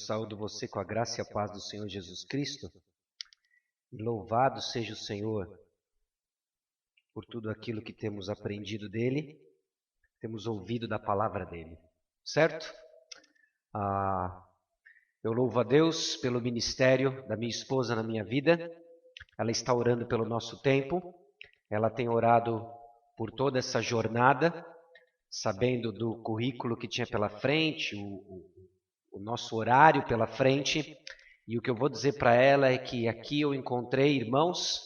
saúdo você com a graça e a paz do Senhor Jesus Cristo. E louvado seja o Senhor por tudo aquilo que temos aprendido dele, temos ouvido da palavra dele, certo? Eu louvo a Deus pelo ministério da minha esposa na minha vida. Ela está orando pelo nosso tempo, ela tem orado por toda essa jornada, sabendo do currículo que tinha pela frente, o nosso horário pela frente. E o que eu vou dizer para ela é que aqui eu encontrei irmãos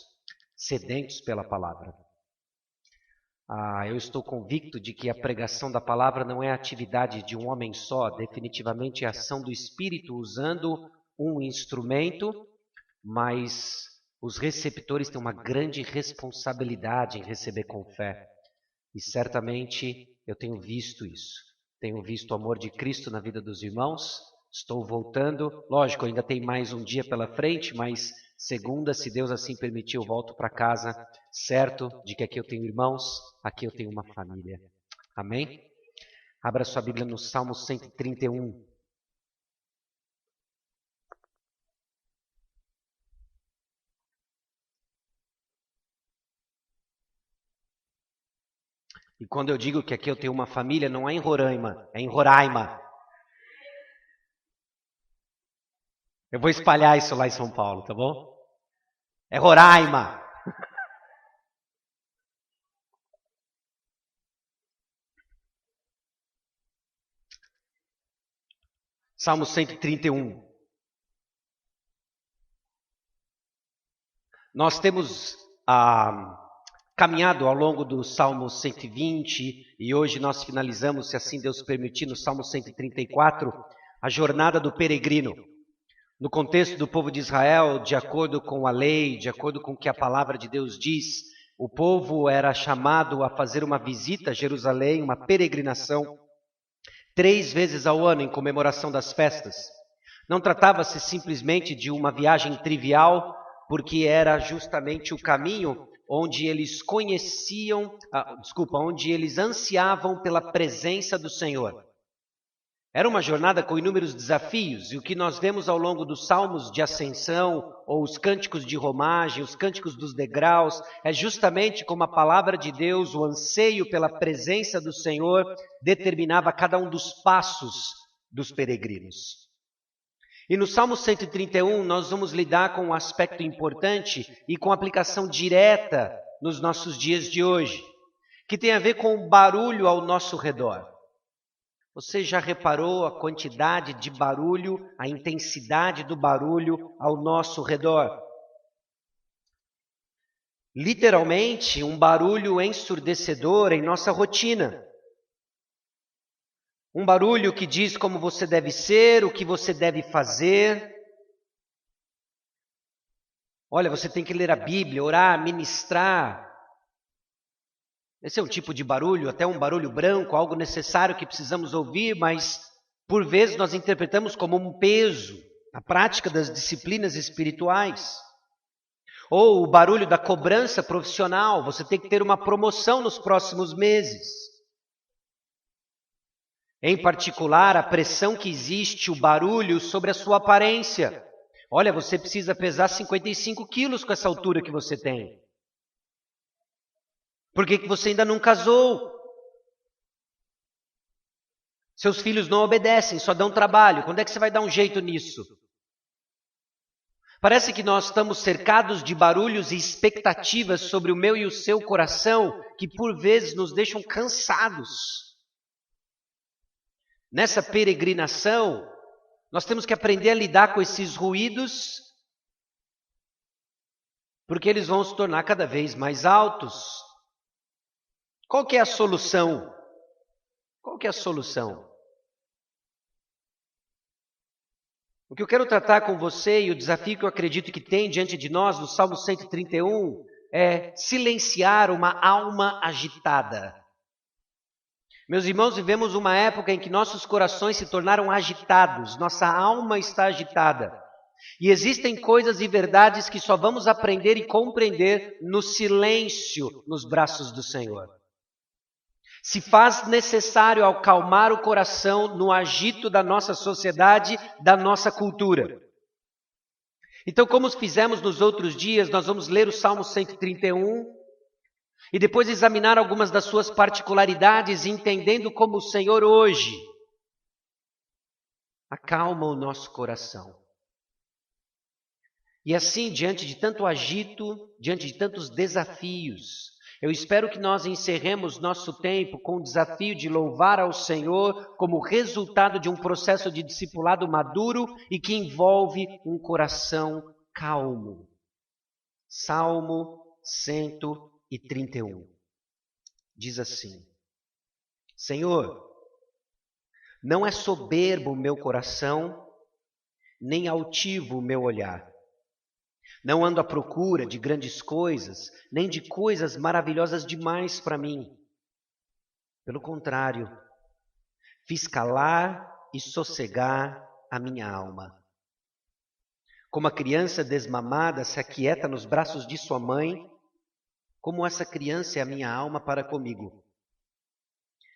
sedentos pela palavra. Eu estou convicto de que a pregação da palavra não é a atividade de um homem só, definitivamente é a ação do Espírito usando um instrumento, mas os receptores têm uma grande responsabilidade em receber com fé. E certamente eu tenho visto isso. Tenho visto o amor de Cristo na vida dos irmãos. Estou voltando. Lógico, ainda tem mais um dia pela frente, mas segunda, se Deus assim permitir, eu volto para casa, certo de que aqui eu tenho irmãos, aqui eu tenho uma família. Amém? Abra sua Bíblia no Salmo 131. E quando eu digo que aqui eu tenho uma família, não é em Roraima, é em Roraima. Eu vou espalhar isso lá em São Paulo, tá bom? É Roraima. Salmo 131. Nós temos caminhado ao longo do Salmo 120 e hoje nós finalizamos, se assim Deus permitir, no Salmo 134, a jornada do peregrino. No contexto do povo de Israel, de acordo com a lei, de acordo com o que a palavra de Deus diz, o povo era chamado a fazer uma visita a Jerusalém, uma peregrinação, 3 vezes ao ano em comemoração das festas. Não tratava-se simplesmente de uma viagem trivial, porque era justamente o caminho onde eles onde eles ansiavam pela presença do Senhor. Era uma jornada com inúmeros desafios, e o que nós vemos ao longo dos salmos de ascensão, ou os cânticos de romagem, os cânticos dos degraus, é justamente como a palavra de Deus, o anseio pela presença do Senhor, determinava cada um dos passos dos peregrinos. E no Salmo 131 nós vamos lidar com um aspecto importante e com aplicação direta nos nossos dias de hoje, que tem a ver com o barulho ao nosso redor. Você já reparou a quantidade de barulho, a intensidade do barulho ao nosso redor? Literalmente, um barulho ensurdecedor em nossa rotina. Um barulho que diz como você deve ser, o que você deve fazer. Olha, você tem que ler a Bíblia, orar, ministrar. Esse é um tipo de barulho, até um barulho branco, algo necessário que precisamos ouvir, mas por vezes nós interpretamos como um peso na prática das disciplinas espirituais. Ou o barulho da cobrança profissional, você tem que ter uma promoção nos próximos meses. Em particular, a pressão que existe, o barulho sobre a sua aparência. Olha, você precisa pesar 55 quilos com essa altura que você tem. Por que você ainda não casou? Seus filhos não obedecem, só dão trabalho. Quando é que você vai dar um jeito nisso? Parece que nós estamos cercados de barulhos e expectativas sobre o meu e o seu coração que por vezes nos deixam cansados. Nessa peregrinação, nós temos que aprender a lidar com esses ruídos, porque eles vão se tornar cada vez mais altos. Qual que é a solução? Qual que é a solução? O que eu quero tratar com você e o desafio que eu acredito que tem diante de nós no Salmo 131 é silenciar uma alma agitada. Meus irmãos, vivemos uma época em que nossos corações se tornaram agitados, nossa alma está agitada. E existem coisas e verdades que só vamos aprender e compreender no silêncio nos braços do Senhor. se faz necessário acalmar o coração no agito da nossa sociedade, da nossa cultura. Então, como fizemos nos outros dias, nós vamos ler o Salmo 131 e depois examinar algumas das suas particularidades, entendendo como o Senhor hoje acalma o nosso coração. E assim, diante de tanto agito, diante de tantos desafios, eu espero que nós encerremos nosso tempo com o desafio de louvar ao Senhor como resultado de um processo de discipulado maduro e que envolve um coração calmo. Salmo 131 diz assim: Senhor, não é soberbo o meu coração, nem altivo o meu olhar. Não ando à procura de grandes coisas, nem de coisas maravilhosas demais para mim. Pelo contrário, fiz calar e sossegar a minha alma. Como a criança desmamada se aquieta nos braços de sua mãe, como essa criança é a minha alma para comigo.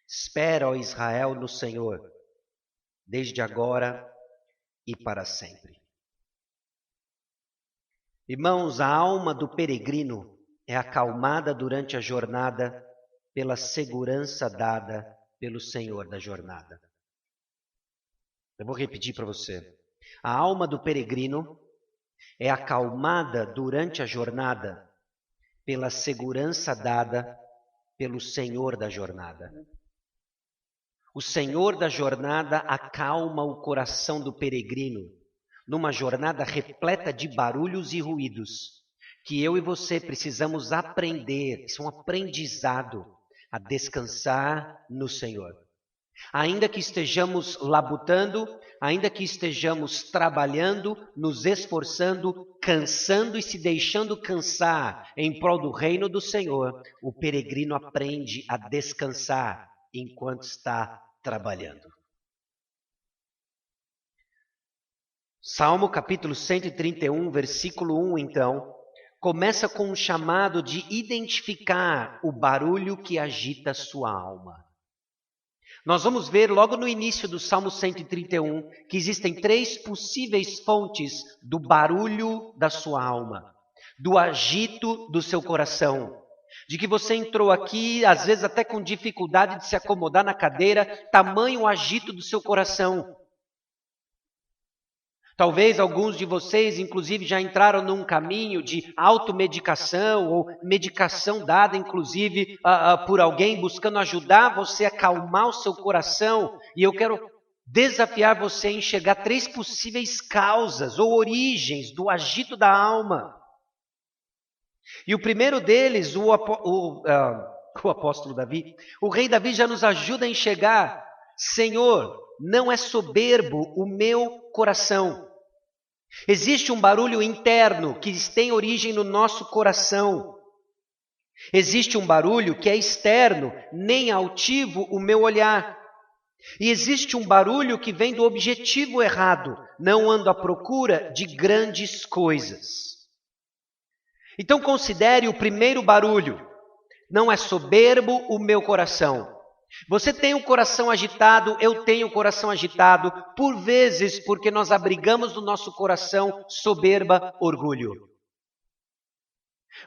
Espera, ó Israel, no Senhor, desde agora e para sempre. Irmãos, a alma do peregrino é acalmada durante a jornada pela segurança dada pelo Senhor da jornada. Eu vou repetir para você. A alma do peregrino é acalmada durante a jornada pela segurança dada pelo Senhor da jornada. O Senhor da jornada acalma o coração do peregrino numa jornada repleta de barulhos e ruídos, que eu e você precisamos aprender, isso é um aprendizado, a descansar no Senhor. Ainda que estejamos labutando, ainda que estejamos trabalhando, nos esforçando, cansando e se deixando cansar em prol do reino do Senhor, o peregrino aprende a descansar enquanto está trabalhando. Salmo capítulo 131, versículo 1, então, começa com um chamado de identificar o barulho que agita sua alma. Nós vamos ver logo no início do Salmo 131 que existem 3 possíveis fontes do barulho da sua alma, do agito do seu coração, de que você entrou aqui, às vezes até com dificuldade de se acomodar na cadeira, tamanho agito do seu coração. Talvez alguns de vocês, inclusive, já entraram num caminho de automedicação ou medicação dada, inclusive, por alguém buscando ajudar você a acalmar o seu coração. E eu quero desafiar você a enxergar 3 possíveis causas ou origens do agito da alma. E o primeiro deles, o apóstolo Davi, o rei Davi já nos ajuda a enxergar: Senhor, não é soberbo o meu coração. Existe um barulho interno que tem origem no nosso coração. Existe um barulho que é externo, nem altivo o meu olhar. E existe um barulho que vem do objetivo errado, não ando à procura de grandes coisas. Então considere o primeiro barulho: não é soberbo o meu coração. Você tem o coração agitado, eu tenho o coração agitado, por vezes porque nós abrigamos no nosso coração soberba, orgulho.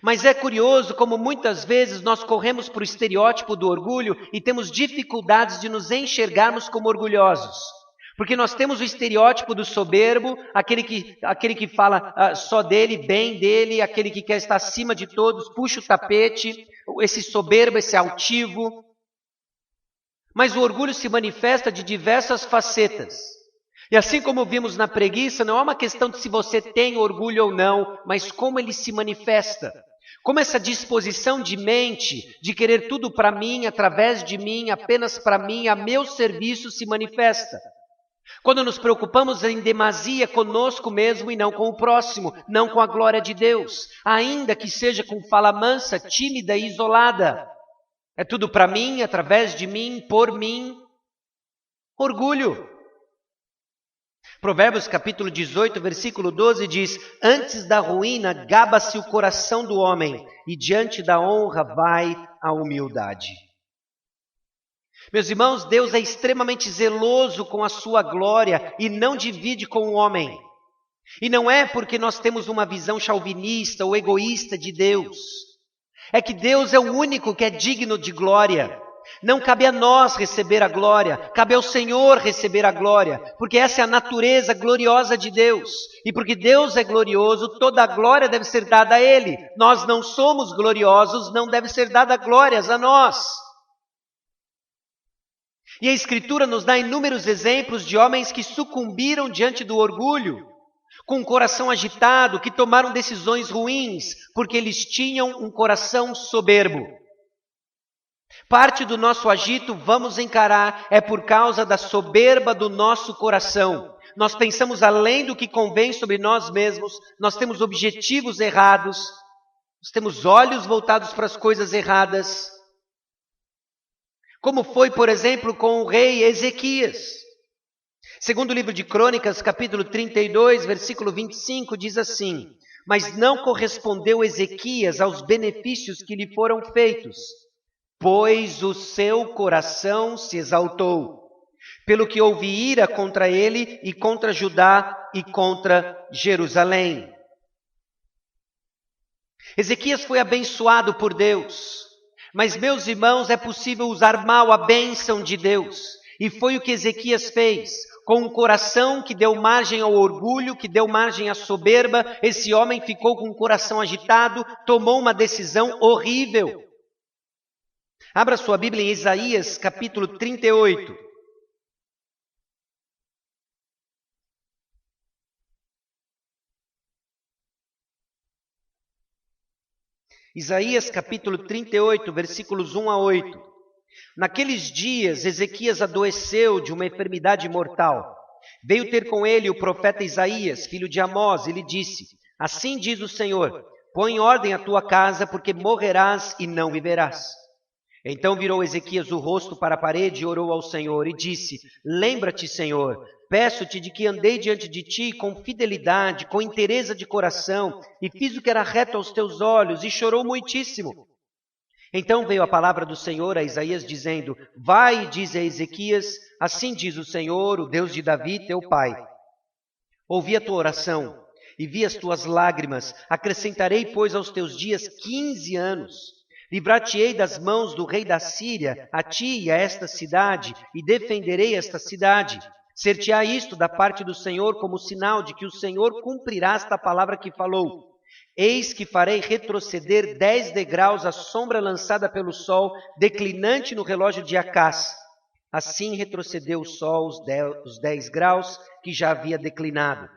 Mas é curioso como muitas vezes nós corremos para o estereótipo do orgulho e temos dificuldades de nos enxergarmos como orgulhosos. Porque nós temos o estereótipo do soberbo, aquele que fala só dele, bem dele, aquele que quer estar acima de todos, puxa o tapete, esse soberbo, esse altivo. Mas o orgulho se manifesta de diversas facetas. E assim como vimos na preguiça, não é uma questão de se você tem orgulho ou não, mas como ele se manifesta. Como essa disposição de mente, de querer tudo para mim, através de mim, apenas para mim, a meu serviço se manifesta. Quando nos preocupamos em demasia conosco mesmo e não com o próximo, não com a glória de Deus, ainda que seja com fala mansa, tímida e isolada. É tudo para mim, através de mim, por mim. Orgulho. Provérbios capítulo 18, versículo 12 diz: antes da ruína gaba-se o coração do homem, e diante da honra vai a humildade. Meus irmãos, Deus é extremamente zeloso com a sua glória e não divide com o homem. E não é porque nós temos uma visão chauvinista ou egoísta de Deus. É que Deus é o único que é digno de glória. Não cabe a nós receber a glória, cabe ao Senhor receber a glória, porque essa é a natureza gloriosa de Deus. E porque Deus é glorioso, toda a glória deve ser dada a Ele. Nós não somos gloriosos, não deve ser dada glórias a nós. E a Escritura nos dá inúmeros exemplos de homens que sucumbiram diante do orgulho, com um coração agitado, que tomaram decisões ruins, porque eles tinham um coração soberbo. Parte do nosso agito, vamos encarar, é por causa da soberba do nosso coração. Nós pensamos além do que convém sobre nós mesmos, nós temos objetivos errados, nós temos olhos voltados para as coisas erradas. Como foi, por exemplo, com o rei Ezequias. Segundo o livro de Crônicas, capítulo 32, versículo 25, diz assim: mas não correspondeu Ezequias aos benefícios que lhe foram feitos, pois o seu coração se exaltou, pelo que houve ira contra ele e contra Judá e contra Jerusalém. Ezequias foi abençoado por Deus, mas, meus irmãos, é possível usar mal a bênção de Deus, e foi o que Ezequias fez. Com um coração que deu margem ao orgulho, que deu margem à soberba, esse homem ficou com o coração agitado, tomou uma decisão horrível. Abra sua Bíblia em Isaías, capítulo 38. Isaías, capítulo 38, versículos 1 a 8. Naqueles dias, Ezequias adoeceu de uma enfermidade mortal. Veio ter com ele o profeta Isaías, filho de Amós, e lhe disse: assim diz o Senhor, põe em ordem a tua casa, porque morrerás e não viverás. Então virou Ezequias o rosto para a parede e orou ao Senhor e disse: lembra-te, Senhor, peço-te de que andei diante de ti com fidelidade, com inteireza de coração, e fiz o que era reto aos teus olhos, e chorou muitíssimo. Então veio a palavra do Senhor a Isaías dizendo: vai e diz a Ezequias, assim diz o Senhor, o Deus de Davi, teu pai. Ouvi a tua oração e vi as tuas lágrimas, acrescentarei, pois, aos teus dias 15 anos. Livrar-te-ei das mãos do rei da Síria, a ti e a esta cidade, e defenderei esta cidade. Ser-te-á isto da parte do Senhor como sinal de que o Senhor cumprirá esta palavra que falou. Eis que farei retroceder 10 degraus a sombra lançada pelo sol, declinante no relógio de Acás. Assim retrocedeu o sol os 10 graus que já havia declinado.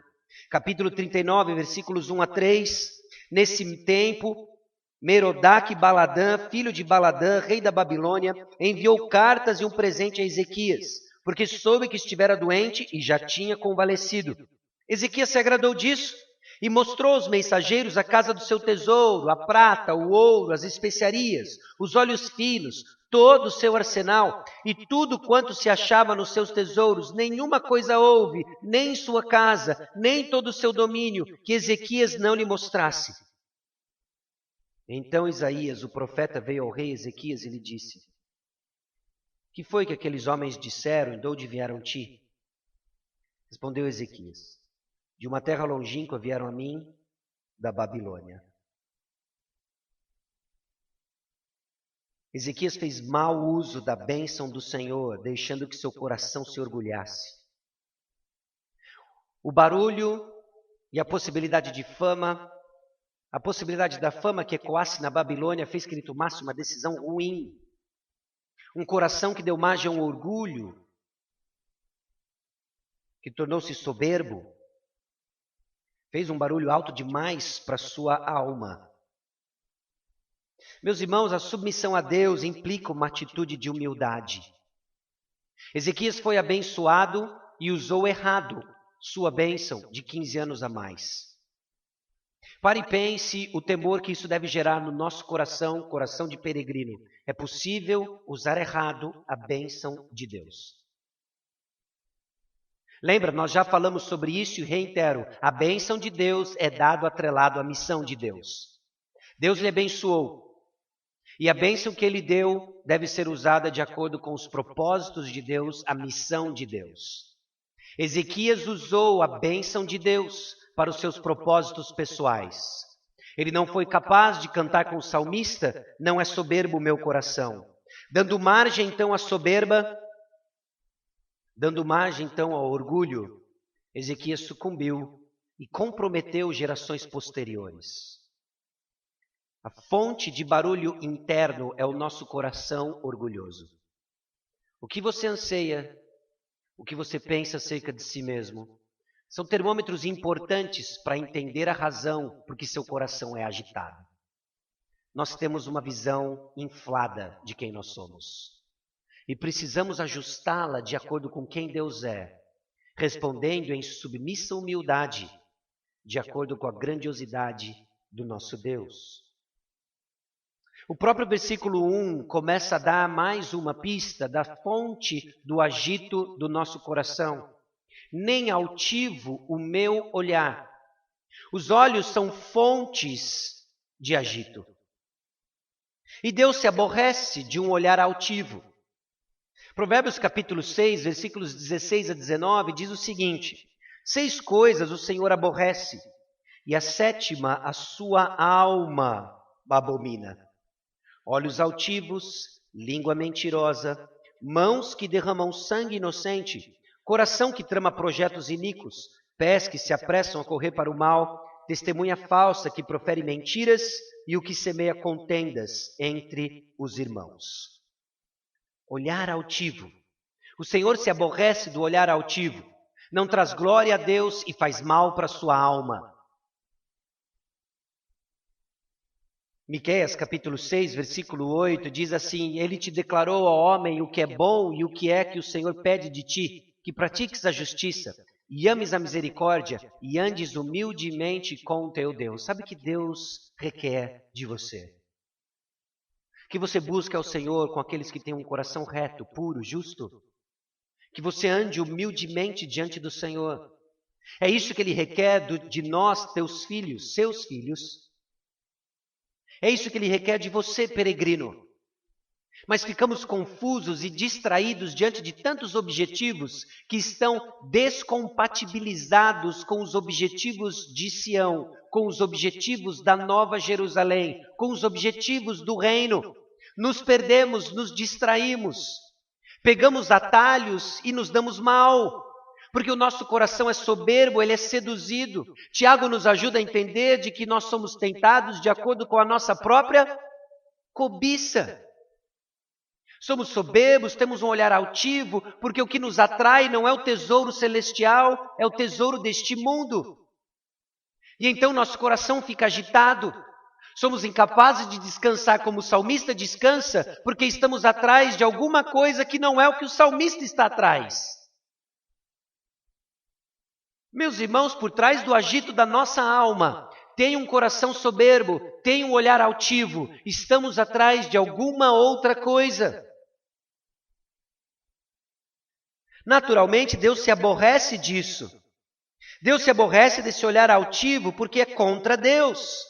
Capítulo 39, versículos 1 a 3. Nesse tempo, Merodach-Baladã, filho de Baladã, rei da Babilônia, enviou cartas e um presente a Ezequias, porque soube que estivera doente e já tinha convalescido. Ezequias se agradou disso e mostrou aos mensageiros a casa do seu tesouro, a prata, o ouro, as especiarias, os óleos finos, todo o seu arsenal e tudo quanto se achava nos seus tesouros. Nenhuma coisa houve, nem em sua casa, nem em todo o seu domínio, que Ezequias não lhe mostrasse. Então Isaías, o profeta, veio ao rei Ezequias e lhe disse: que foi que aqueles homens disseram e de onde vieram-ti? Respondeu Ezequias: de uma terra longínqua vieram a mim, da Babilônia. Ezequias fez mau uso da bênção do Senhor, deixando que seu coração se orgulhasse. O barulho e a possibilidade de fama, a possibilidade da fama que ecoasse na Babilônia fez que ele tomasse uma decisão ruim. Um coração que deu margem ao orgulho, que tornou-se soberbo, fez um barulho alto demais para sua alma. Meus irmãos, a submissão a Deus implica uma atitude de humildade. Ezequias foi abençoado e usou errado sua bênção de 15 anos a mais. Pare e pense o temor que isso deve gerar no nosso coração, coração de peregrino. É possível usar errado a bênção de Deus. Lembra, nós já falamos sobre isso e reitero, a bênção de Deus é dado atrelado à missão de Deus. Deus lhe abençoou. E a bênção que ele deu deve ser usada de acordo com os propósitos de Deus, a missão de Deus. Ezequias usou a bênção de Deus para os seus propósitos pessoais. Ele não foi capaz de cantar com o salmista, não é soberbo o meu coração. Dando margem então à soberba, dando margem então ao orgulho, Ezequias sucumbiu e comprometeu gerações posteriores. A fonte de barulho interno é o nosso coração orgulhoso. O que você anseia, o que você pensa acerca de si mesmo, são termômetros importantes para entender a razão por que seu coração é agitado. Nós temos uma visão inflada de quem nós somos e precisamos ajustá-la de acordo com quem Deus é, respondendo em submissa humildade, de acordo com a grandiosidade do nosso Deus. O próprio versículo 1 começa a dar mais uma pista da fonte do agito do nosso coração. Nem altivo o meu olhar. Os olhos são fontes de agito. E Deus se aborrece de um olhar altivo. Provérbios capítulo 6, versículos 16 a 19, diz o seguinte: 6 coisas o Senhor aborrece, e a 7ª a sua alma abomina. Olhos altivos, língua mentirosa, mãos que derramam sangue inocente, coração que trama projetos iníquos, pés que se apressam a correr para o mal, testemunha falsa que profere mentiras e o que semeia contendas entre os irmãos. Olhar altivo. O Senhor se aborrece do olhar altivo. Não traz glória a Deus e faz mal para a sua alma. Miqueias capítulo 6, versículo 8, diz assim: Ele te declarou, ó homem, o que é bom e o que é que o Senhor pede de ti, que pratiques a justiça, e ames a misericórdia, e andes humildemente com o teu Deus. Sabe o que Deus requer de você? Que você busque ao Senhor com aqueles que têm um coração reto, puro, justo. Que você ande humildemente diante do Senhor. É isso que Ele requer de nós, teus filhos, seus filhos. É isso que Ele requer de você, peregrino. Mas ficamos confusos e distraídos diante de tantos objetivos que estão descompatibilizados com os objetivos de Sião, com os objetivos da Nova Jerusalém, com os objetivos do reino. Nos perdemos, nos distraímos, pegamos atalhos e nos damos mal, porque o nosso coração é soberbo, ele é seduzido. Tiago nos ajuda a entender de que nós somos tentados de acordo com a nossa própria cobiça. Somos soberbos, temos um olhar altivo, porque o que nos atrai não é o tesouro celestial, é o tesouro deste mundo. E então nosso coração fica agitado. Somos incapazes de descansar como o salmista descansa, porque estamos atrás de alguma coisa que não é o que o salmista está atrás. Meus irmãos, por trás do agito da nossa alma, tem um coração soberbo, tem um olhar altivo, estamos atrás de alguma outra coisa. Naturalmente, Deus se aborrece disso. Deus se aborrece desse olhar altivo porque é contra Deus.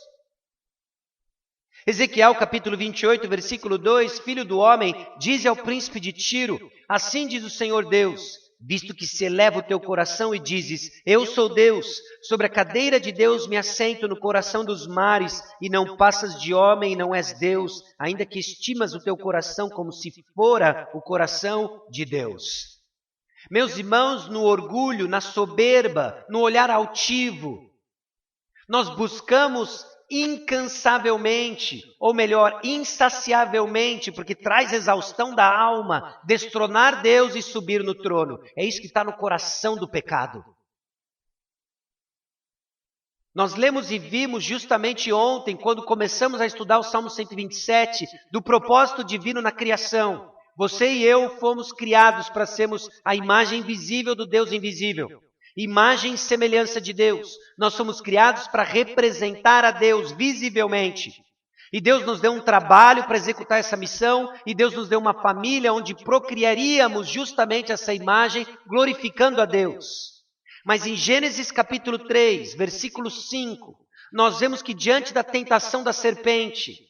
Ezequiel capítulo 28, versículo 2, Filho do homem, dize ao príncipe de Tiro, assim diz o Senhor Deus, visto que se eleva o teu coração e dizes, eu sou Deus, sobre a cadeira de Deus me assento no coração dos mares, e não passas de homem e não és Deus, ainda que estimas o teu coração como se fora o coração de Deus. Meus irmãos, no orgulho, na soberba, no olhar altivo, nós buscamos incansavelmente, ou melhor, insaciavelmente, porque traz exaustão da alma, destronar Deus e subir no trono. É isso que está no coração do pecado. Nós lemos e vimos justamente ontem, quando começamos a estudar o Salmo 127, do propósito divino na criação. Você e eu fomos criados para sermos a imagem visível do Deus invisível. Imagem e semelhança de Deus. Nós somos criados para representar a Deus visivelmente. E Deus nos deu um trabalho para executar essa missão, e Deus nos deu uma família onde procriaríamos justamente essa imagem, glorificando a Deus. Mas em Gênesis capítulo 3, versículo 5, nós vemos que diante da tentação da serpente,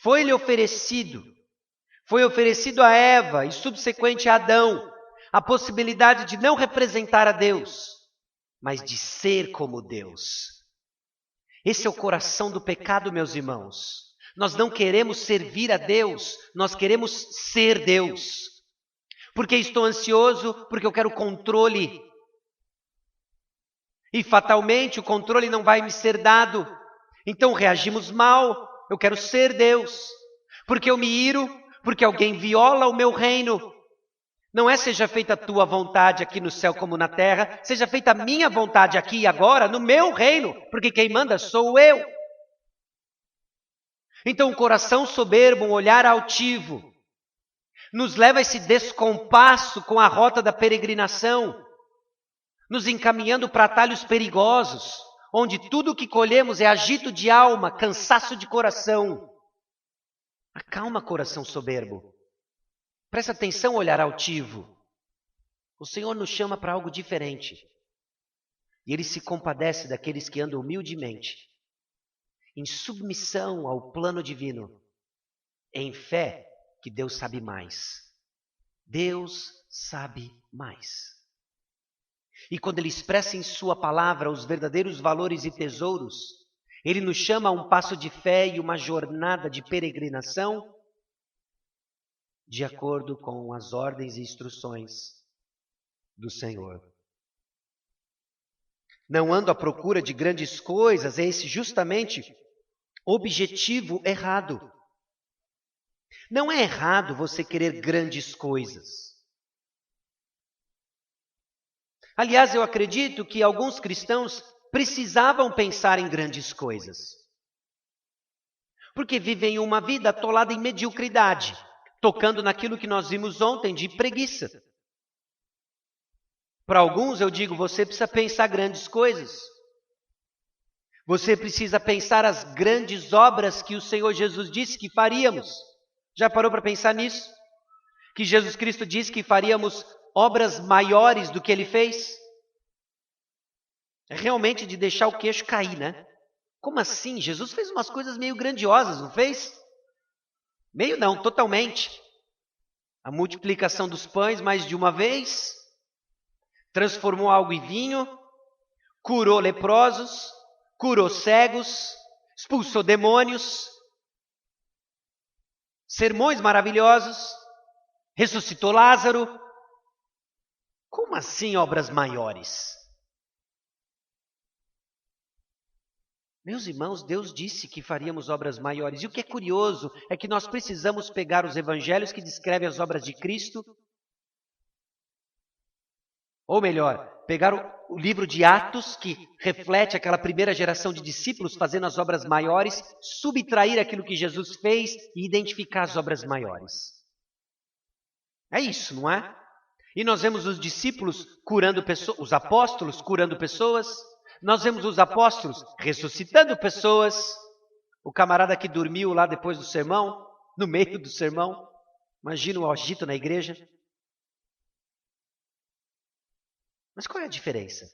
Foi-lhe oferecido. Foi oferecido a Eva e subsequente a Adão a possibilidade de não representar a Deus, mas de ser como Deus. Esse é o coração do pecado, meus irmãos. Nós não queremos servir a Deus, nós queremos ser Deus. Porque estou ansioso, porque eu quero controle. E fatalmente o controle não vai me ser dado. Então reagimos mal, eu quero ser Deus. Porque eu me iro, porque alguém viola o meu reino. Não é seja feita a tua vontade aqui no céu como na terra, seja feita a minha vontade aqui e agora no meu reino, porque quem manda sou eu. Então um coração soberbo, um olhar altivo, nos leva a esse descompasso com a rota da peregrinação, nos encaminhando para atalhos perigosos, onde tudo o que colhemos é agito de alma, cansaço de coração. Acalma, coração soberbo. Presta atenção, olhar altivo. O Senhor nos chama para algo diferente. E Ele se compadece daqueles que andam humildemente, em submissão ao plano divino, em fé que Deus sabe mais. Deus sabe mais. E quando Ele expressa em sua palavra os verdadeiros valores e tesouros, Ele nos chama a um passo de fé e uma jornada de peregrinação de acordo com as ordens e instruções do Senhor. Não ando à procura de grandes coisas, é esse justamente o objetivo errado. Não é errado você querer grandes coisas. Aliás, eu acredito que alguns cristãos precisavam pensar em grandes coisas. Porque vivem uma vida atolada em mediocridade, tocando naquilo que nós vimos ontem de preguiça. Para alguns eu digo, você precisa pensar grandes coisas. Você precisa pensar as grandes obras que o Senhor Jesus disse que faríamos. Já parou para pensar nisso? Que Jesus Cristo disse que faríamos obras maiores do que Ele fez? É realmente de deixar o queixo cair, né? Como assim? Jesus fez umas coisas meio grandiosas, não fez? Meio não, totalmente. A multiplicação dos pães mais de uma vez, transformou água em vinho, curou leprosos, curou cegos, expulsou demônios, sermões maravilhosos, ressuscitou Lázaro. Como assim obras maiores? Meus irmãos, Deus disse que faríamos obras maiores. E o que é curioso é que nós precisamos pegar os evangelhos que descrevem as obras de Cristo, ou melhor, pegar o livro de Atos, que reflete aquela primeira geração de discípulos fazendo as obras maiores, subtrair aquilo que Jesus fez e identificar as obras maiores. É isso, não é? E nós vemos os discípulos curando pessoas, os apóstolos curando pessoas, nós vemos os apóstolos ressuscitando pessoas, o camarada que dormiu lá depois do sermão, no meio do sermão, imagina o agito na igreja. Mas qual é a diferença?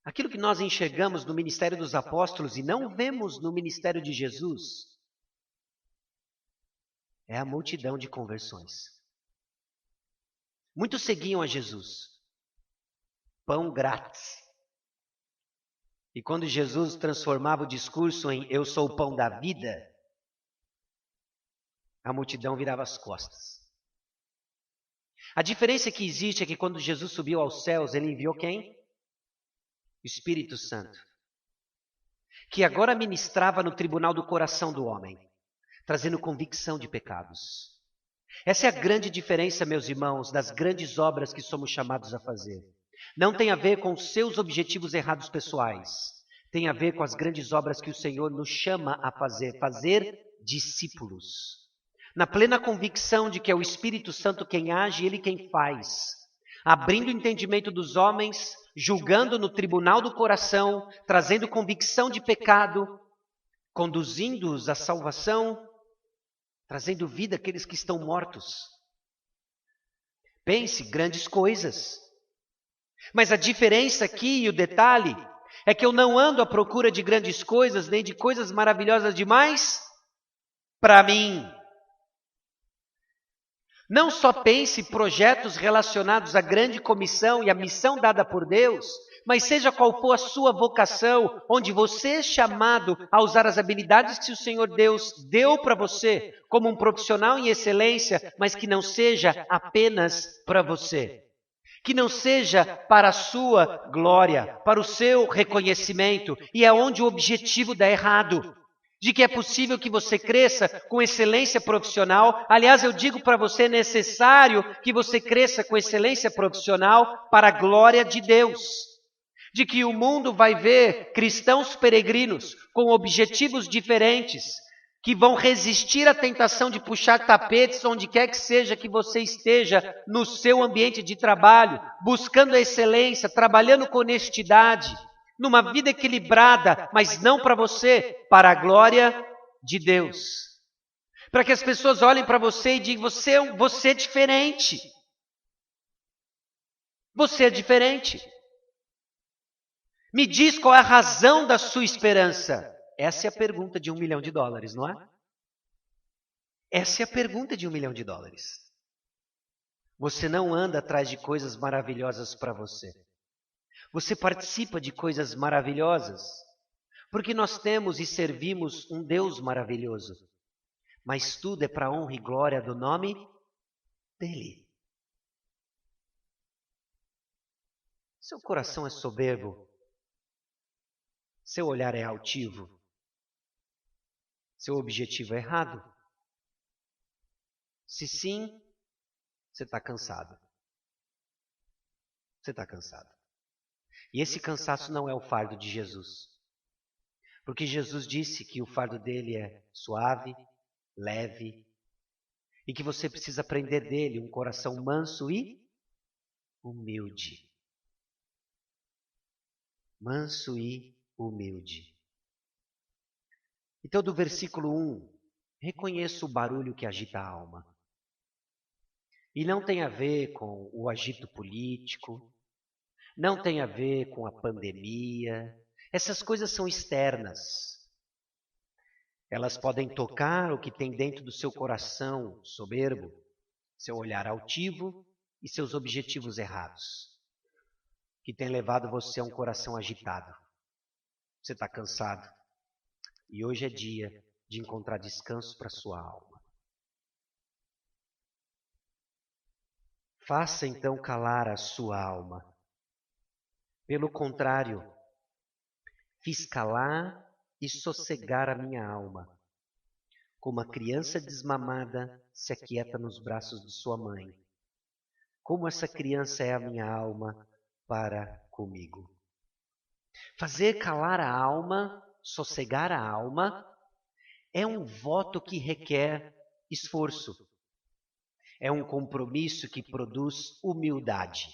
Aquilo que nós enxergamos no ministério dos apóstolos e não vemos no ministério de Jesus é a multidão de conversões. Muitos seguiam a Jesus. Pão grátis. E quando Jesus transformava o discurso em eu sou o pão da vida, a multidão virava as costas. A diferença que existe é que quando Jesus subiu aos céus, Ele enviou quem? O Espírito Santo. Que agora ministrava no tribunal do coração do homem, trazendo convicção de pecados. Essa é a grande diferença, meus irmãos, das grandes obras que somos chamados a fazer. Não tem a ver com os seus objetivos errados pessoais. Tem a ver com as grandes obras que o Senhor nos chama a fazer. Fazer discípulos. Na plena convicção de que é o Espírito Santo quem age e Ele quem faz. Abrindo o entendimento dos homens, julgando no tribunal do coração, trazendo convicção de pecado, conduzindo-os à salvação, trazendo vida àqueles que estão mortos. Pense, grandes coisas. Mas a diferença aqui e o detalhe é que eu não ando à procura de grandes coisas, nem de coisas maravilhosas demais para mim. Não só pense projetos relacionados à grande comissão e à missão dada por Deus, mas seja qual for a sua vocação, onde você é chamado a usar as habilidades que o Senhor Deus deu para você, como um profissional em excelência, mas que não seja apenas para você. Que não seja para a sua glória, para o seu reconhecimento, e é onde o objetivo dá errado. De que é possível que você cresça com excelência profissional. Aliás, eu digo para você, é necessário que você cresça com excelência profissional para a glória de Deus. De que o mundo vai ver cristãos peregrinos com objetivos diferentes, que vão resistir à tentação de puxar tapetes onde quer que seja que você esteja no seu ambiente de trabalho, buscando a excelência, trabalhando com honestidade, numa vida equilibrada, mas não para você, para a glória de Deus. Para que as pessoas olhem para você e digam, você é diferente. Você é diferente. Me diz qual é a razão da sua esperança. Essa é a pergunta de $1 milhão, não é? Essa é a pergunta de $1 milhão. Você não anda atrás de coisas maravilhosas para você. Você participa de coisas maravilhosas, porque nós temos e servimos um Deus maravilhoso. Mas tudo é para a honra e glória do nome dEle. Seu coração é soberbo. Seu olhar é altivo. Seu objetivo é errado. Se sim, você está cansado. Você está cansado. E esse cansaço não é o fardo de Jesus. Porque Jesus disse que o fardo dele é suave, leve, e que você precisa aprender dele um coração manso e humilde. Manso e humilde. Então, do versículo 1, reconheça o barulho que agita a alma. E não tem a ver com o agito político, não tem a ver com a pandemia. Essas coisas são externas. Elas podem tocar o que tem dentro do seu coração soberbo, seu olhar altivo e seus objetivos errados, que tem levado você a um coração agitado. Você está cansado. E hoje é dia de encontrar descanso para sua alma. Faça então calar a sua alma. Pelo contrário, fiz calar e sossegar a minha alma, como a criança desmamada se aquieta nos braços de sua mãe. Como essa criança é a minha alma para comigo. Fazer calar a alma, sossegar a alma, é um voto que requer esforço. É um compromisso que produz humildade.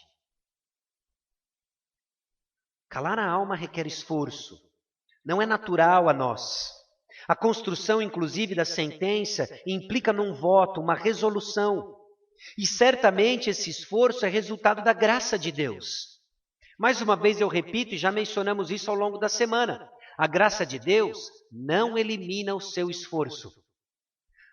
Calar a alma requer esforço. Não é natural a nós. A construção, inclusive, da sentença implica num voto, uma resolução. E certamente esse esforço é resultado da graça de Deus. Mais uma vez eu repito, e já mencionamos isso ao longo da semana. A graça de Deus não elimina o seu esforço.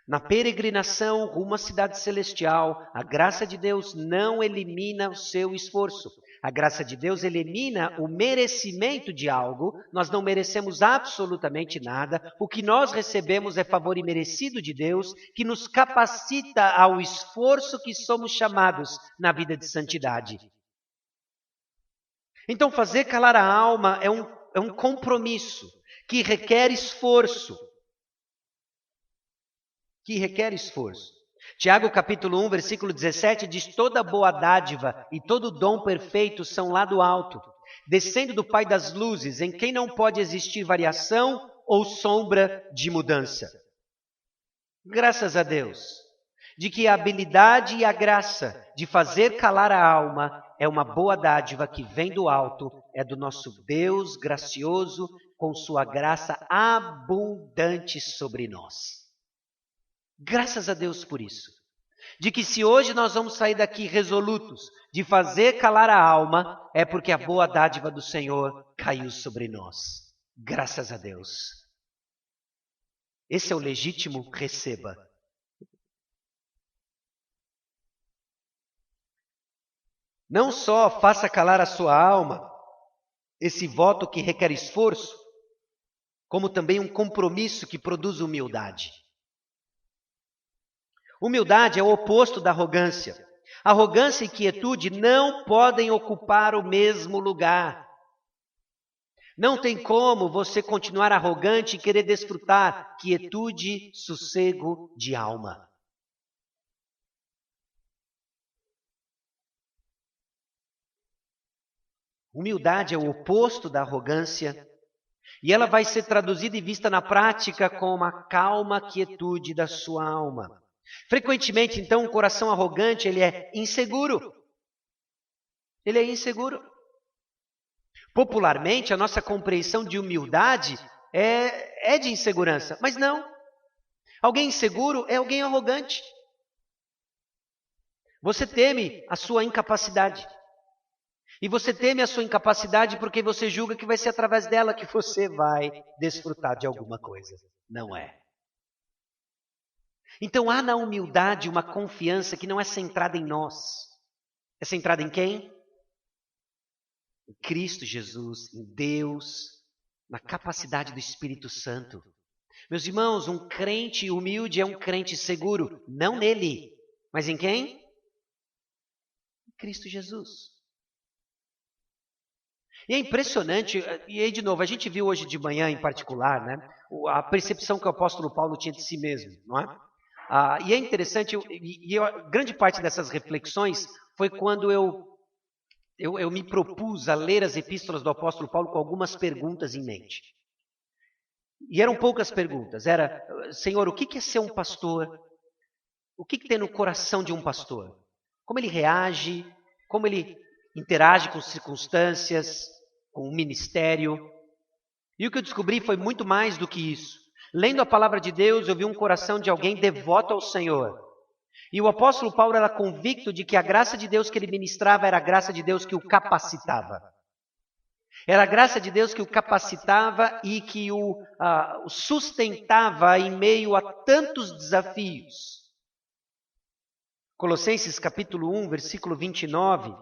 Na peregrinação rumo à cidade celestial, a graça de Deus não elimina o seu esforço. A graça de Deus elimina o merecimento de algo. Nós não merecemos absolutamente nada. O que nós recebemos é favor imerecido de Deus, que nos capacita ao esforço que somos chamados na vida de santidade. Então, fazer calar a alma é um compromisso que requer esforço. Tiago capítulo 1, versículo 17 diz: toda boa dádiva e todo dom perfeito são lá do alto, descendo do Pai das luzes, em quem não pode existir variação ou sombra de mudança. Graças a Deus, de que a habilidade e a graça de fazer calar a alma é uma boa dádiva que vem do alto, é do nosso Deus gracioso, com sua graça abundante sobre nós. Graças a Deus por isso. de que se hoje nós vamos sair daqui resolutos de fazer calar a alma, é porque a boa dádiva do Senhor caiu sobre nós. Graças a Deus. Esse é o legítimo receba. Não só faça calar a sua alma, esse voto que requer esforço, como também um compromisso que produz humildade. Humildade é o oposto da arrogância. Arrogância e quietude não podem ocupar o mesmo lugar. Não tem como você continuar arrogante e querer desfrutar quietude, sossego de alma. Humildade é o oposto da arrogância e ela vai ser traduzida e vista na prática como a calma quietude da sua alma. Frequentemente, então, o coração arrogante, ele é inseguro. Ele é inseguro. Popularmente, a nossa compreensão de humildade é de insegurança, mas não. Alguém inseguro é alguém arrogante. Você teme a sua incapacidade. E você teme a sua incapacidade porque você julga que vai ser através dela que você vai desfrutar de alguma coisa. Não é. Então há na humildade uma confiança que não é centrada em nós. É centrada em quem? Em Cristo Jesus, em Deus, na capacidade do Espírito Santo. Meus irmãos, um crente humilde é um crente seguro, não nele, mas em quem? Em Cristo Jesus. E é impressionante, e aí de novo, a gente viu hoje de manhã em particular, né, a percepção que o apóstolo Paulo tinha de si mesmo, não é? E é interessante, grande parte dessas reflexões foi quando eu me propus a ler as epístolas do apóstolo Paulo com algumas perguntas em mente. E eram poucas perguntas, era, Senhor, o que é ser um pastor? O que tem no coração de um pastor? Como ele reage? Como ele interage com circunstâncias, com o ministério? E o que eu descobri foi muito mais do que isso. Lendo a palavra de Deus, eu vi um coração de alguém devoto ao Senhor. E o apóstolo Paulo era convicto de que a graça de Deus que ele ministrava era a graça de Deus que o capacitava. Era a graça de Deus que o capacitava e que o sustentava em meio a tantos desafios. Colossenses capítulo 1, versículo 29.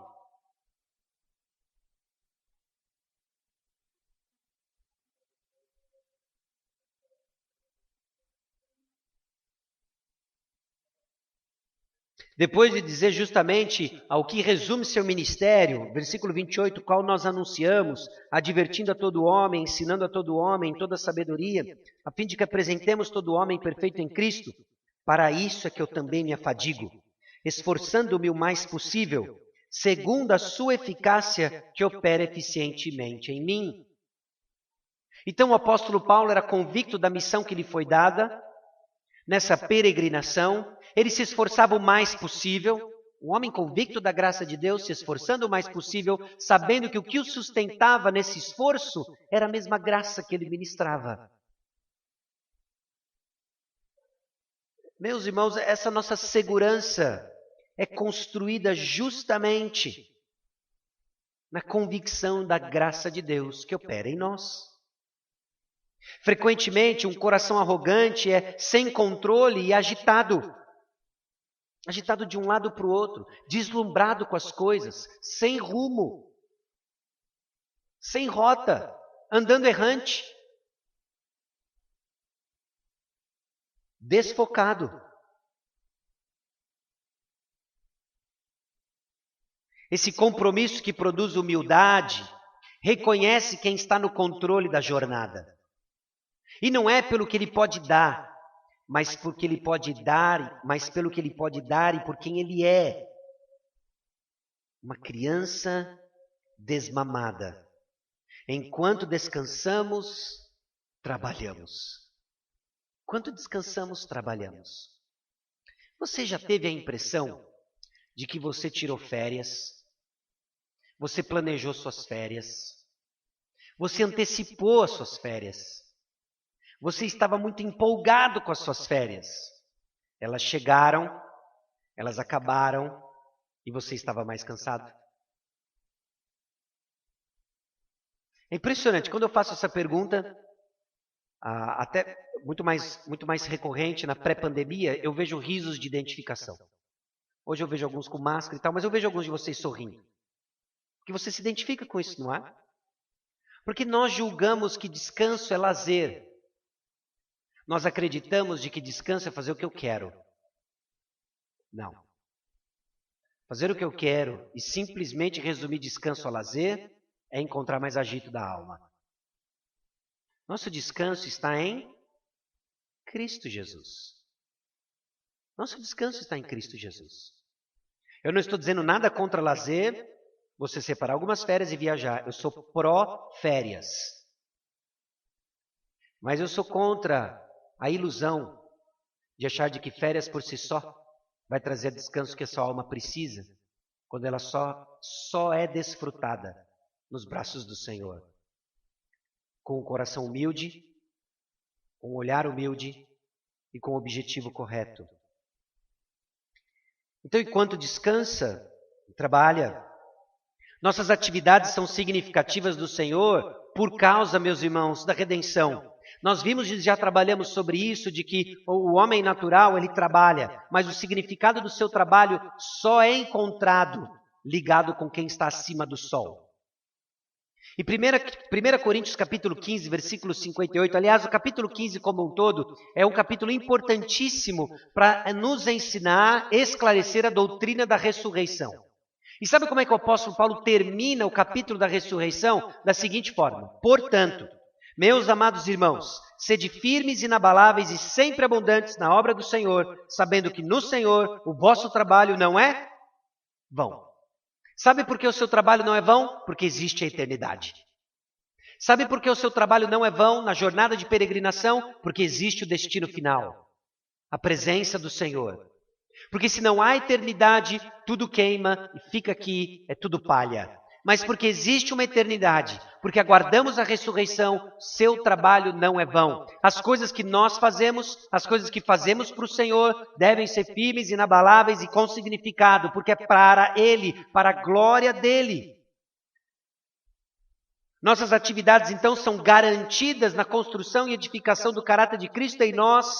Depois de dizer justamente ao que resume seu ministério, versículo 28, qual nós anunciamos, advertindo a todo homem, ensinando a todo homem, toda sabedoria, a fim de que apresentemos todo homem perfeito em Cristo. Para isso é que eu também me afadigo, esforçando-me o mais possível, segundo a sua eficácia que opera eficientemente em mim. Então o apóstolo Paulo era convicto da missão que lhe foi dada, nessa peregrinação. Ele se esforçava o mais possível, um homem convicto da graça de Deus, se esforçando o mais possível, sabendo que o que o sustentava nesse esforço era a mesma graça que ele ministrava. Meus irmãos, essa nossa segurança é construída justamente na convicção da graça de Deus que opera em nós. Frequentemente, um coração arrogante é sem controle e agitado. Agitado de um lado para o outro, deslumbrado com as coisas, sem rumo, sem rota, andando errante, desfocado. Esse compromisso que produz humildade, reconhece quem está no controle da jornada. E não é pelo que ele pode dar, mas porque ele pode dar, mas pelo que ele pode dar e por quem ele é. Uma criança desmamada. Enquanto descansamos, trabalhamos. Enquanto descansamos, trabalhamos. Você já teve a impressão de que você tirou férias? Você planejou suas férias? Você antecipou as suas férias? Você estava muito empolgado com as suas férias. Elas chegaram Elas acabaram e você estava mais cansado? É impressionante, quando eu faço essa pergunta, até muito mais recorrente na pré-pandemia, eu vejo risos de identificação. Hoje eu vejo alguns com máscara e tal, mas eu vejo alguns de vocês sorrindo. Porque você se identifica com isso, não é? Porque nós julgamos que descanso é lazer. Nós acreditamos de que descanso é fazer o que eu quero. Não. Fazer o que eu quero e simplesmente resumir descanso a lazer é encontrar mais agito da alma. Nosso descanso está em Cristo Jesus. Nosso descanso está em Cristo Jesus. Eu não estou dizendo nada contra lazer, você separar algumas férias e viajar. Eu sou pró-férias. Mas eu sou contra a ilusão de achar de que férias por si só vai trazer o descanso que a sua alma precisa, quando ela só é desfrutada nos braços do Senhor. Com o coração humilde, com o olhar humilde e com o objetivo correto. Então, enquanto descansa e trabalha, nossas atividades são significativas do Senhor por causa, meus irmãos, da redenção. Nós vimos e já trabalhamos sobre isso, de que o homem natural, ele trabalha, mas o significado do seu trabalho só é encontrado ligado com quem está acima do sol. E 1 Coríntios capítulo 15, versículo 58, aliás, o capítulo 15 como um todo, é um capítulo importantíssimo para nos ensinar, esclarecer a doutrina da ressurreição. E sabe como é que o apóstolo Paulo termina o capítulo da ressurreição? Da seguinte forma: portanto, meus amados irmãos, sede firmes, inabaláveis e sempre abundantes na obra do Senhor, sabendo que no Senhor o vosso trabalho não é vão. Sabe por que o seu trabalho não é vão? Porque existe a eternidade. Sabe por que o seu trabalho não é vão na jornada de peregrinação? Porque existe o destino final, a presença do Senhor. Porque se não há eternidade, tudo queima e fica aqui, é tudo palha. Mas porque existe uma eternidade, porque aguardamos a ressurreição, seu trabalho não é vão. As coisas que nós fazemos, as coisas que fazemos para o Senhor, devem ser firmes, inabaláveis e com significado, porque é para Ele, para a glória dEle. Nossas atividades, então, são garantidas na construção e edificação do caráter de Cristo em nós,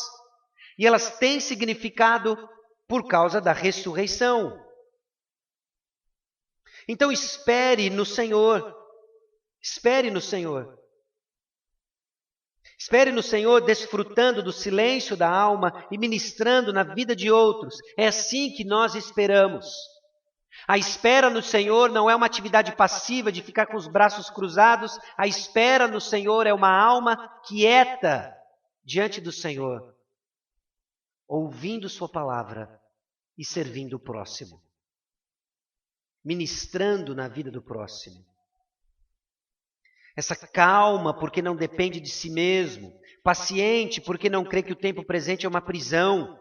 e elas têm significado por causa da ressurreição. Então espere no Senhor. Espere no Senhor. Espere no Senhor, desfrutando do silêncio da alma e ministrando na vida de outros. É assim que nós esperamos. A espera no Senhor não é uma atividade passiva de ficar com os braços cruzados. A espera no Senhor é uma alma quieta diante do Senhor, ouvindo sua palavra e servindo o próximo. Ministrando na vida do próximo. Essa calma porque não depende de si mesmo. Paciente porque não crê que o tempo presente é uma prisão.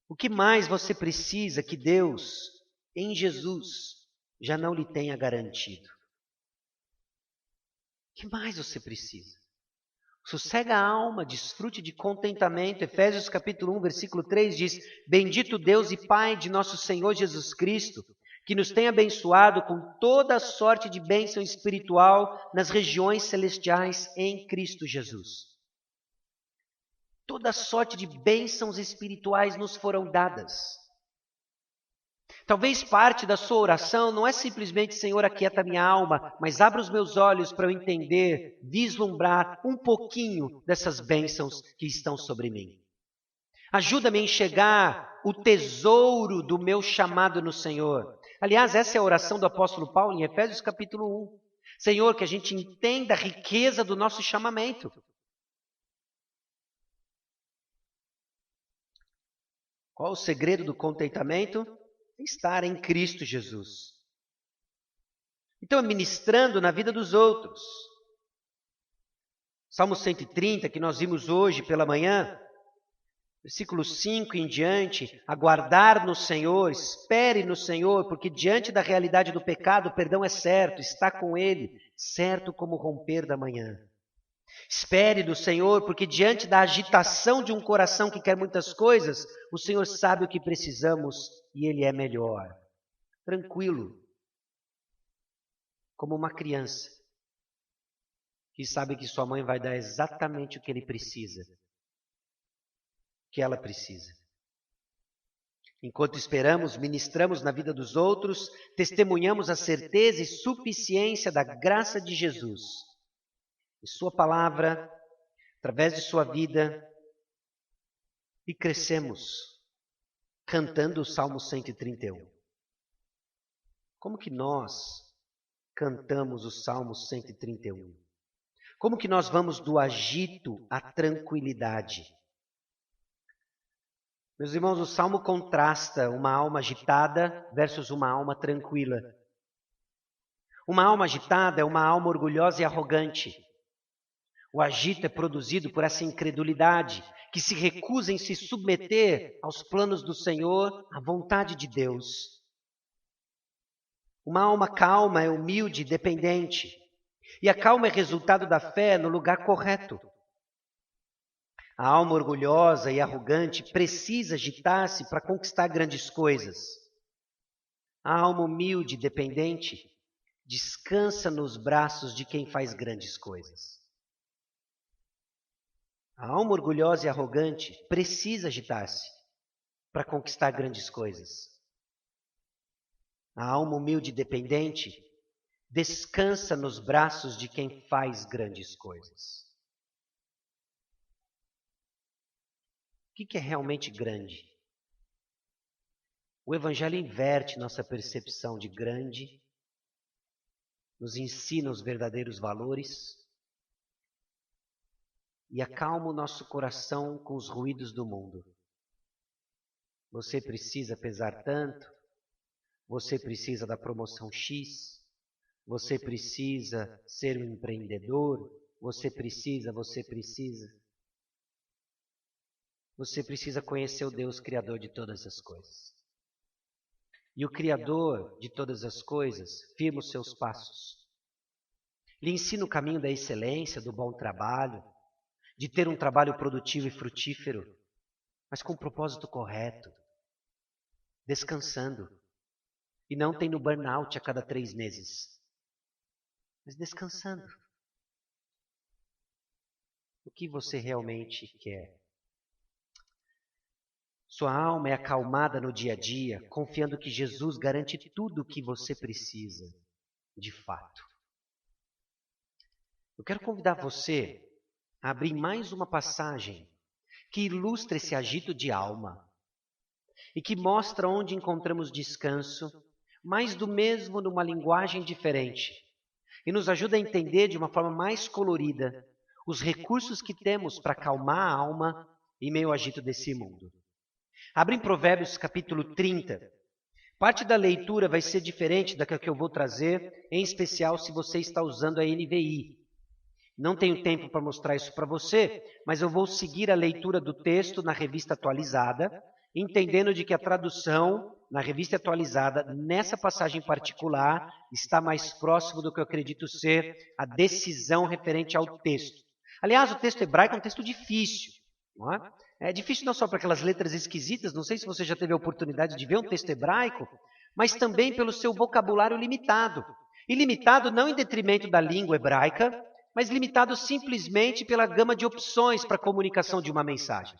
O que mais você precisa que Deus, em Jesus, já não lhe tenha garantido? O que mais você precisa? Sossega a alma, desfrute de contentamento. Efésios capítulo 1, versículo 3 diz: Bendito Deus e Pai de nosso Senhor Jesus Cristo, que nos tem abençoado com toda a sorte de bênção espiritual nas regiões celestiais em Cristo Jesus. Toda sorte de bênçãos espirituais nos foram dadas. Talvez parte da sua oração não é simplesmente: Senhor, aquieta minha alma, mas abra os meus olhos para eu entender, vislumbrar um pouquinho dessas bênçãos que estão sobre mim. Ajuda-me a enxergar o tesouro do meu chamado no Senhor. Aliás, essa é a oração do apóstolo Paulo em Efésios capítulo 1. Senhor, que a gente entenda a riqueza do nosso chamamento. Qual o segredo do contentamento? Estar em Cristo Jesus. Então, ministrando na vida dos outros. Salmo 130, que nós vimos hoje pela manhã, versículo 5 em diante: aguardar no Senhor, espere no Senhor, porque diante da realidade do pecado, o perdão é certo, está com Ele, certo como o romper da manhã. Espere do Senhor, porque diante da agitação de um coração que quer muitas coisas, o Senhor sabe o que precisamos e Ele é melhor. Tranquilo, como uma criança que sabe que sua mãe vai dar exatamente o que ele precisa, que ela precisa. Enquanto esperamos, ministramos na vida dos outros, testemunhamos a certeza e suficiência da graça de Jesus. E sua palavra, através de sua vida, e crescemos cantando o Salmo 131. Como que nós cantamos o Salmo 131? Como que nós vamos do agito à tranquilidade? Meus irmãos, o Salmo contrasta uma alma agitada versus uma alma tranquila. Uma alma agitada é uma alma orgulhosa e arrogante. O agito é produzido por essa incredulidade, que se recusa em se submeter aos planos do Senhor, à vontade de Deus. Uma alma calma é humilde e dependente. E a calma é resultado da fé no lugar correto. A alma orgulhosa e arrogante precisa agitar-se para conquistar grandes coisas. A alma humilde e dependente descansa nos braços de quem faz grandes coisas. A alma orgulhosa e arrogante precisa agitar-se para conquistar grandes coisas. A alma humilde e dependente descansa nos braços de quem faz grandes coisas. O que é realmente grande? O Evangelho inverte nossa percepção de grande, nos ensina os verdadeiros valores e acalma o nosso coração com os ruídos do mundo. Você precisa pesar tanto, você precisa da promoção X, você precisa ser um empreendedor, você precisa. Você precisa conhecer o Deus Criador de todas as coisas. E o Criador de todas as coisas firma os seus passos. Lhe ensina o caminho da excelência, do bom trabalho, de ter um trabalho produtivo e frutífero, mas com o propósito correto, descansando. E não tendo burnout a cada 3 meses, mas descansando. O que você realmente quer? Sua alma é acalmada no dia a dia, confiando que Jesus garante tudo o que você precisa, de fato. Eu quero convidar você a abrir mais uma passagem que ilustra esse agito de alma e que mostra onde encontramos descanso, mais do mesmo numa linguagem diferente, e nos ajuda a entender de uma forma mais colorida os recursos que temos para acalmar a alma em meio ao agito desse mundo. Abre em Provérbios capítulo 30. Parte da leitura vai ser diferente da que eu vou trazer, em especial se você está usando a NVI. Não tenho tempo para mostrar isso para você, mas eu vou seguir a leitura do texto na revista atualizada, entendendo de que a tradução na revista atualizada, nessa passagem particular, está mais próximo do que eu acredito ser a decisão referente ao texto. Aliás, o texto hebraico é um texto difícil, não é? É difícil não só para aquelas letras esquisitas, não sei se você já teve a oportunidade de ver um texto hebraico, mas também pelo seu vocabulário limitado. E limitado não em detrimento da língua hebraica, mas limitado simplesmente pela gama de opções para a comunicação de uma mensagem.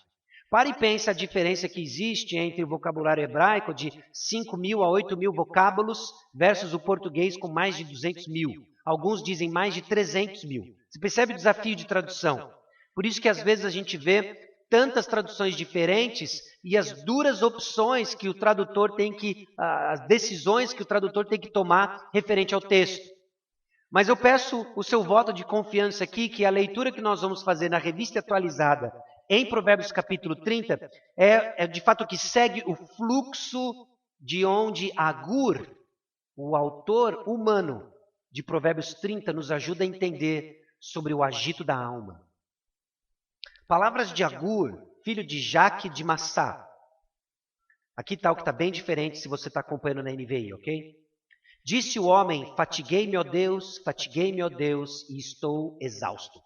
Pare e pense a diferença que existe entre o vocabulário hebraico de 5.000 a 8.000 vocábulos versus o português com mais de 200.000. Alguns dizem mais de 300.000. Você percebe o desafio de tradução? Por isso que às vezes a gente vê tantas traduções diferentes e as duras opções que o tradutor tem que, as decisões que o tradutor tem que tomar referente ao texto. Mas eu peço o seu voto de confiança aqui, que a leitura que nós vamos fazer na revista atualizada, em Provérbios capítulo 30, é de fato que segue o fluxo de onde Agur, o autor humano de Provérbios 30, nos ajuda a entender sobre o agito da alma. Palavras de Agur, filho de Jaque de Massá. Aqui está o que está bem diferente se você está acompanhando na NVI, ok? Disse o homem, fatiguei-me, ó Deus, e estou exausto.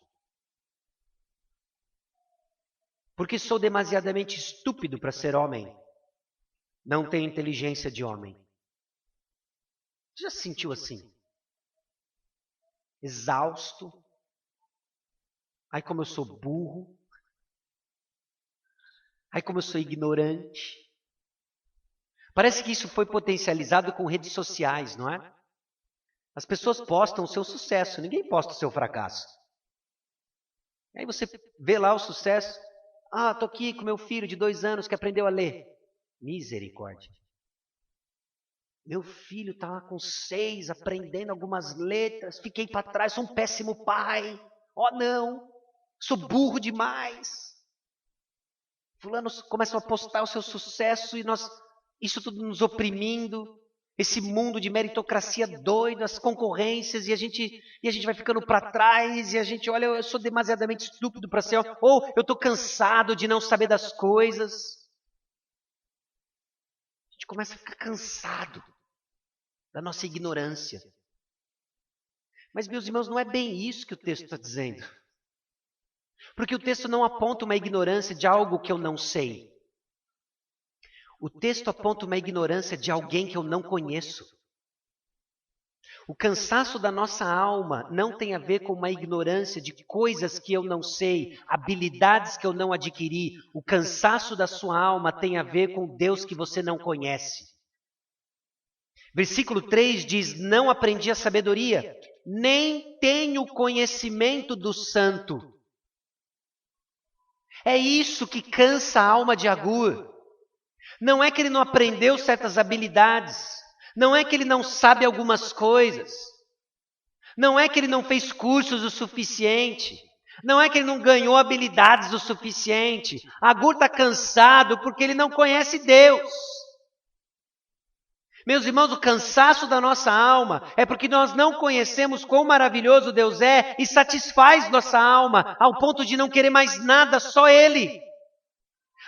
Porque sou demasiadamente estúpido para ser homem. Não tenho inteligência de homem. Já se sentiu assim? Exausto? Ai, como eu sou burro. Ai, como eu sou ignorante. Parece que isso foi potencializado com redes sociais, não é? As pessoas postam o seu sucesso, ninguém posta o seu fracasso. Aí você vê lá o sucesso. Ah, estou aqui com meu filho de 2 anos que aprendeu a ler. Misericórdia. Meu filho está lá com 6, aprendendo algumas letras. Fiquei para trás, sou um péssimo pai. Oh, não, sou burro demais. Fulano começa a postar o seu sucesso e isso tudo nos oprimindo. Esse mundo de meritocracia doido, as concorrências, e a gente vai ficando para trás, e a gente, olha, eu sou demasiadamente estúpido para ser, ou eu estou cansado de não saber das coisas. A gente começa a ficar cansado da nossa ignorância. Mas, meus irmãos, não é bem isso que o texto está dizendo. Porque o texto não aponta uma ignorância de algo que eu não sei. O texto aponta uma ignorância de alguém que eu não conheço. O cansaço da nossa alma não tem a ver com uma ignorância de coisas que eu não sei, habilidades que eu não adquiri. O cansaço da sua alma tem a ver com Deus que você não conhece. Versículo 3 diz, não aprendi a sabedoria, nem tenho conhecimento do santo. É isso que cansa a alma de Agur. Não é que ele não aprendeu certas habilidades. Não é que ele não sabe algumas coisas. Não é que ele não fez cursos o suficiente. Não é que ele não ganhou habilidades o suficiente. Agur está cansado porque ele não conhece Deus. Meus irmãos, o cansaço da nossa alma é porque nós não conhecemos quão maravilhoso Deus é e satisfaz nossa alma ao ponto de não querer mais nada, só Ele.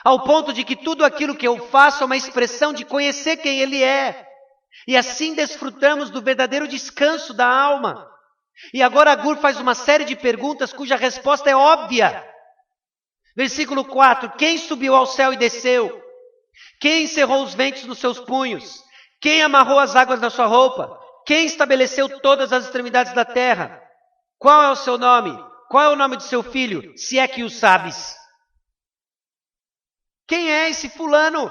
Ao ponto de que tudo aquilo que eu faço é uma expressão de conhecer quem Ele é. E assim desfrutamos do verdadeiro descanso da alma. E agora Agur faz uma série de perguntas cuja resposta é óbvia. Versículo 4, quem subiu ao céu e desceu? Quem encerrou os ventos nos seus punhos? Quem amarrou as águas na sua roupa? Quem estabeleceu todas as extremidades da terra? Qual é o seu nome? Qual é o nome de seu filho, se é que o sabes? Quem é esse fulano?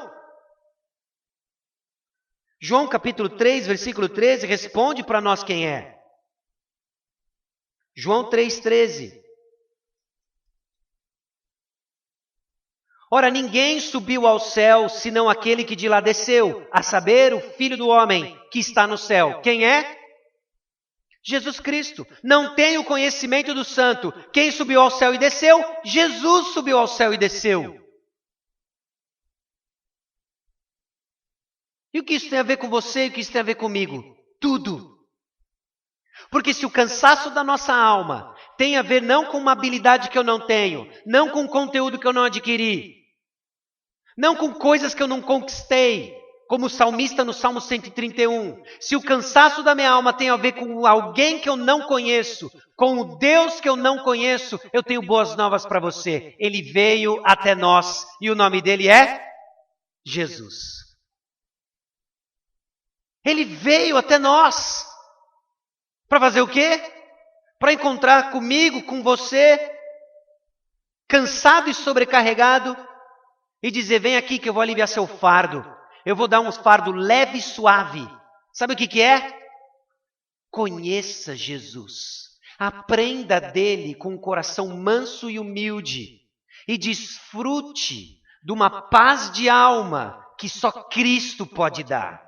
João capítulo 3, versículo 13, responde para nós quem é. João 3,13. Ora, ninguém subiu ao céu, senão aquele que de lá desceu, a saber, o Filho do Homem, que está no céu. Quem é? Jesus Cristo. Não tenho conhecimento do santo. Quem subiu ao céu e desceu? Jesus subiu ao céu e desceu. E o que isso tem a ver com você e o que isso tem a ver comigo? Tudo. Porque se o cansaço da nossa alma tem a ver não com uma habilidade que eu não tenho, não com conteúdo que eu não adquiri, não com coisas que eu não conquistei, como o salmista no Salmo 131. Se o cansaço da minha alma tem a ver com alguém que eu não conheço, com o Deus que eu não conheço, eu tenho boas novas para você. Ele veio até nós e o nome dele é Jesus. Ele veio até nós. Para fazer o quê? Para encontrar comigo, com você, cansado e sobrecarregado, e dizer, vem aqui que eu vou aliviar seu fardo. Eu vou dar um fardo leve e suave. Sabe o que é? Conheça Jesus. Aprenda dele com um coração manso e humilde. E desfrute de uma paz de alma que só Cristo pode dar.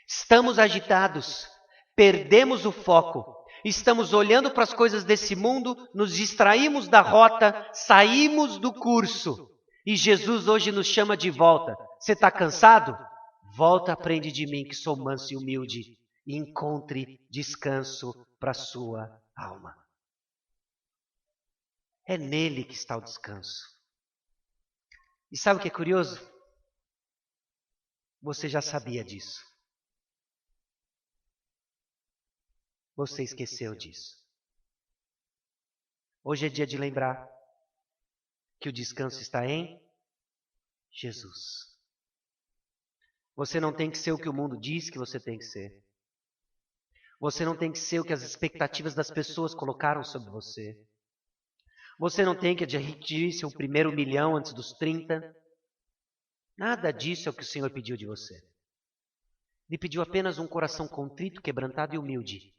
Estamos agitados, perdemos o foco. Estamos olhando para as coisas desse mundo, nos distraímos da rota, saímos do curso. E Jesus hoje nos chama de volta. Você está cansado? Volta, aprende de mim que sou manso e humilde. E encontre descanso para a sua alma. É nele que está o descanso. E sabe o que é curioso? Você já sabia disso. Você esqueceu disso. Hoje é dia de lembrar que o descanso está em Jesus. Você não tem que ser o que o mundo diz que você tem que ser. Você não tem que ser o que as expectativas das pessoas colocaram sobre você. Você não tem que adquirir seu primeiro 1 milhão antes dos 30. Nada disso é o que o Senhor pediu de você. Ele pediu apenas um coração contrito, quebrantado e humilde,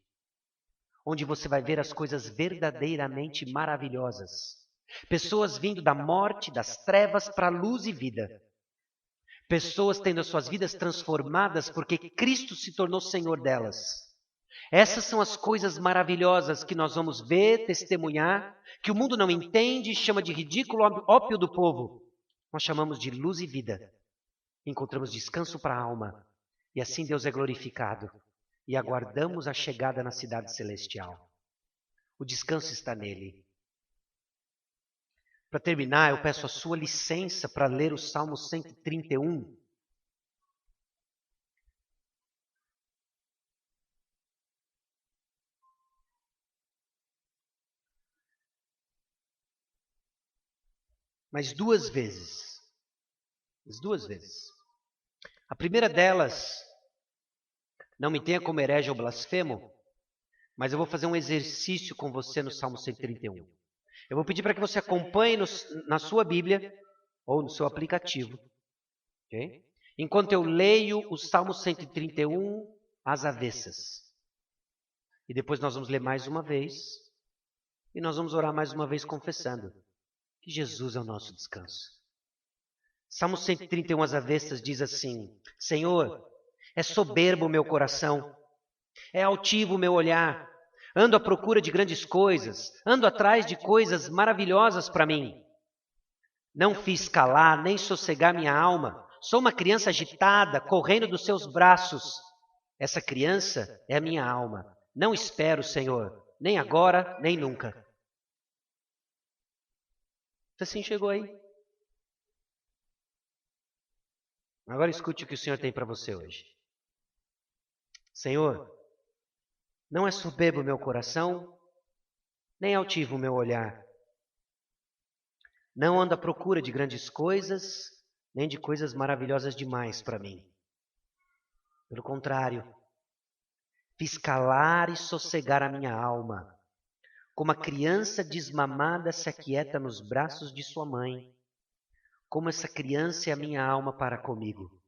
onde você vai ver as coisas verdadeiramente maravilhosas. Pessoas vindo da morte, das trevas para a luz e vida. Pessoas tendo as suas vidas transformadas porque Cristo se tornou Senhor delas. Essas são as coisas maravilhosas que nós vamos ver, testemunhar, que o mundo não entende e chama de ridículo ópio do povo. Nós chamamos de luz e vida. Encontramos descanso para a alma. E assim Deus é glorificado. E aguardamos a chegada na cidade celestial. O descanso está nele. Para terminar, eu peço a sua licença para ler o Salmo 131. Mas duas vezes. As duas vezes. A primeira delas, não me tenha como herege ou blasfemo, mas eu vou fazer um exercício com você no Salmo 131. Eu vou pedir para que você acompanhe na sua Bíblia ou no seu aplicativo. Okay? Enquanto eu leio o Salmo 131 às avessas. E depois nós vamos ler mais uma vez. E nós vamos orar mais uma vez confessando que Jesus é o nosso descanso. Salmo 131 às avessas diz assim: Senhor, é soberbo o meu coração, é altivo o meu olhar, ando à procura de grandes coisas, ando atrás de coisas maravilhosas para mim. Não fiz calar nem sossegar minha alma, sou uma criança agitada, correndo dos seus braços. Essa criança é a minha alma, não espero, Senhor, nem agora, nem nunca. Você assim chegou aí? Agora escute o que o Senhor tem para você hoje. Senhor, não é soberbo o meu coração, nem altivo o meu olhar. Não ando à procura de grandes coisas, nem de coisas maravilhosas demais para mim. Pelo contrário, fiz calar e sossegar a minha alma, como a criança desmamada se aquieta nos braços de sua mãe. Como essa criança é a minha alma para comigo.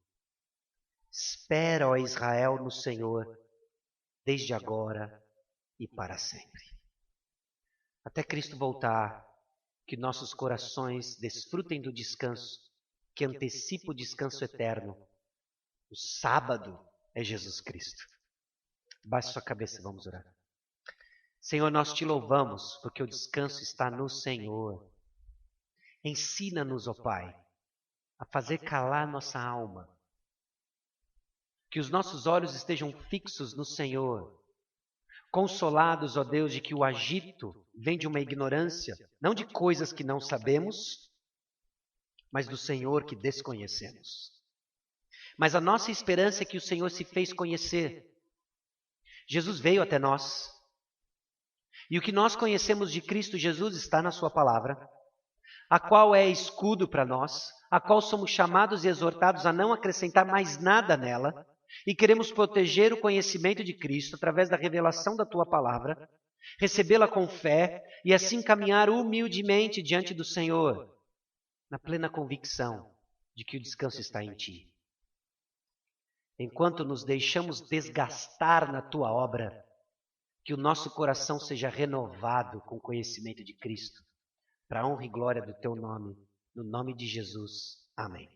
Espera, ó Israel, no Senhor, desde agora e para sempre. Até Cristo voltar, que nossos corações desfrutem do descanso, que antecipa o descanso eterno. O sábado é Jesus Cristo. Baixe sua cabeça e vamos orar. Senhor, nós te louvamos, porque o descanso está no Senhor. Ensina-nos, ó Pai, a fazer calar nossa alma. Que os nossos olhos estejam fixos no Senhor. Consolados, ó Deus, de que o agito vem de uma ignorância, não de coisas que não sabemos, mas do Senhor que desconhecemos. Mas a nossa esperança é que o Senhor se fez conhecer. Jesus veio até nós. E o que nós conhecemos de Cristo Jesus está na sua palavra, a qual é escudo para nós, a qual somos chamados e exortados a não acrescentar mais nada nela, e queremos proteger o conhecimento de Cristo através da revelação da tua palavra, recebê-la com fé e assim caminhar humildemente diante do Senhor, na plena convicção de que o descanso está em ti. Enquanto nos deixamos desgastar na tua obra, que o nosso coração seja renovado com o conhecimento de Cristo, para a honra e glória do teu nome, no nome de Jesus. Amém.